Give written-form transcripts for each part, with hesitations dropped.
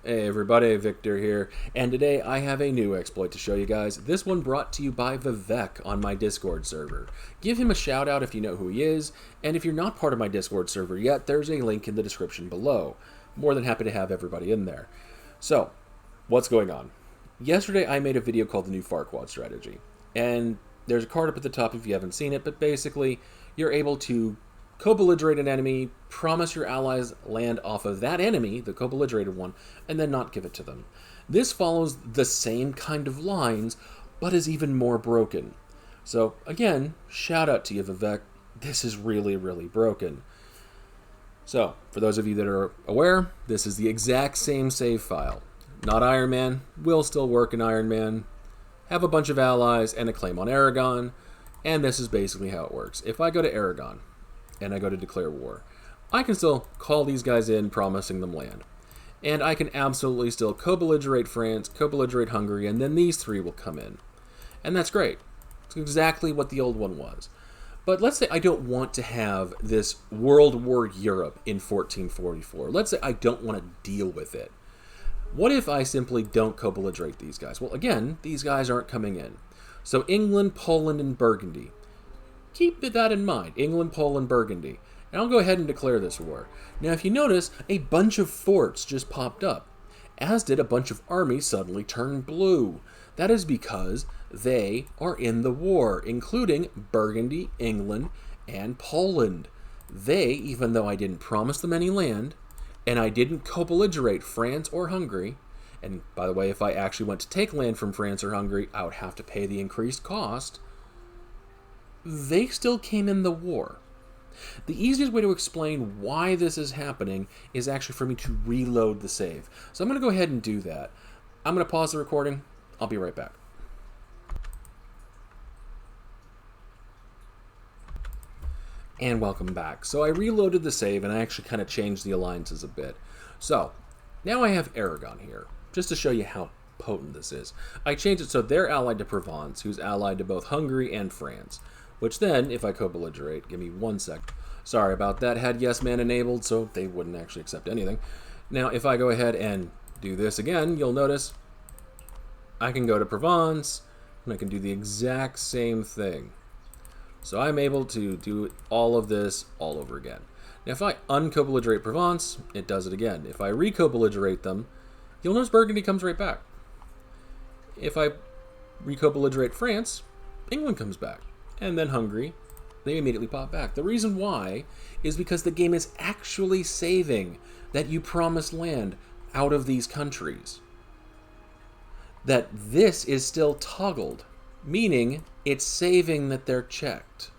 Hey everybody, Victor here, and today I have a new exploit to show you guys. This one brought to you by Vivek on my Discord server. Give him a shout out if you know who he is, and if you're not part of my Discord server yet, there's a link in the description below. More than happy to have everybody in there. So, what's going on? Yesterday I made a video called the new Farquad strategy, and there's a card up at the top if you haven't seen it, but basically you're able to co-belligerate an enemy, promise your allies land off of that enemy, the co-belligerated one, and then not give it to them. This follows the same kind of lines, but is even more broken. So, again, shout out to you, Vivek. This is really, really broken. So, for those of you that are aware, this is the exact same save file. Not Iron Man, will still work in Iron Man, have a bunch of allies and a claim on Aragon, and this is basically how it works. If I go to Aragon, and I go to declare war, I can still call these guys in, promising them land. And I can absolutely still co-belligerate France, co-belligerate Hungary, and then these three will come in. And that's great. It's exactly what the old one was. But let's say I don't want to have this World War Europe in 1444. Let's say I don't want to deal with it. What if I simply don't co-belligerate these guys? Well, again, these guys aren't coming in. So England, Poland, and Burgundy. Keep that in mind, England, Poland, Burgundy. And I'll go ahead and declare this war. Now, if you notice, a bunch of forts just popped up, as did a bunch of armies suddenly turn blue. That is because they are in the war, including Burgundy, England, and Poland. They, even though I didn't promise them any land, and I didn't co-belligerate France or Hungary, and by the way, if I actually went to take land from France or Hungary, I would have to pay the increased cost, they still came in the war. The easiest way to explain why this is happening is actually for me to reload the save. So I'm going to go ahead and do that. I'm going to pause the recording. I'll be right back. And welcome back. So I reloaded the save and I actually kind of changed the alliances a bit. So now I have Aragon here, just to show you how potent this is. I changed it so they're allied to Provence, who's allied to both Hungary and France. Which then, if I co-belligerate, give me 1 sec. Sorry about that, had yes man enabled, so they wouldn't actually accept anything. Now, if I go ahead and do this again, you'll notice I can go to Provence, and I can do the exact same thing. So I'm able to do all of this all over again. Now, if I unco-belligerate Provence, it does it again. If I re-co-belligerate them, you'll notice Burgundy comes right back. If I re-co-belligerate France, England comes back. And then Hungary, they immediately pop back. The reason why is because the game is actually saving that you promised land out of these countries. That this is still toggled, meaning it's saving that they're checked.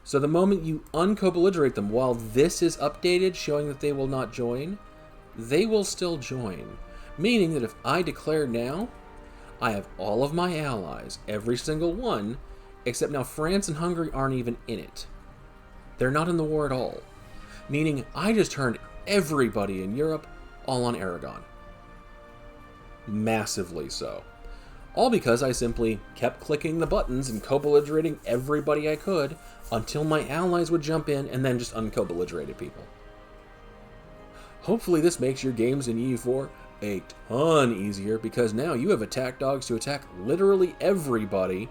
So the moment you unco-belligerate them, while this is updated showing that they will not join, they will still join. Meaning that if I declare now, I have all of my allies, every single one, except now France and Hungary aren't even in it. They're not in the war at all. Meaning I just turned everybody in Europe all on Aragon. Massively so. All because I simply kept clicking the buttons and co-belligerating everybody I could until my allies would jump in and then just unco-belligerated people. Hopefully this makes your games in EU4 a ton easier because now you have attack dogs to attack literally everybody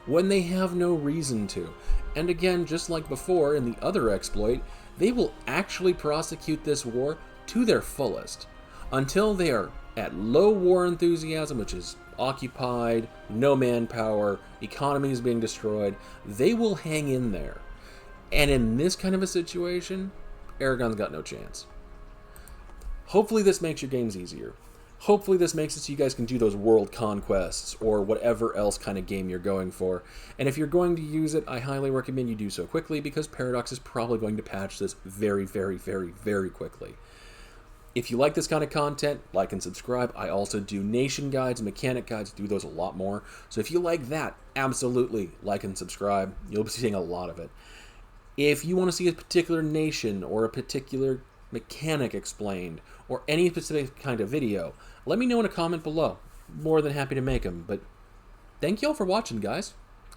when they have no reason to. And again, just like before in the other exploit, they will actually prosecute this war to their fullest until they are at low war enthusiasm, which is occupied, no manpower, economies being destroyed. They will hang in there. And in this kind of a situation, Aragon's got no chance. Hopefully this makes your games easier. Hopefully this makes it so you guys can do those world conquests or whatever else kind of game you're going for. And if you're going to use it, I highly recommend you do so quickly because Paradox is probably going to patch this very, very, very, very quickly. If you like this kind of content, like and subscribe. I also do nation guides, mechanic guides, do those a lot more. So if you like that, absolutely like and subscribe. You'll be seeing a lot of it. If you want to see a particular nation or a particular mechanic explained, or any specific kind of video, let me know in a comment below. More than happy to make them. But thank you all for watching, guys.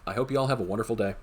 I hope you all have a wonderful day.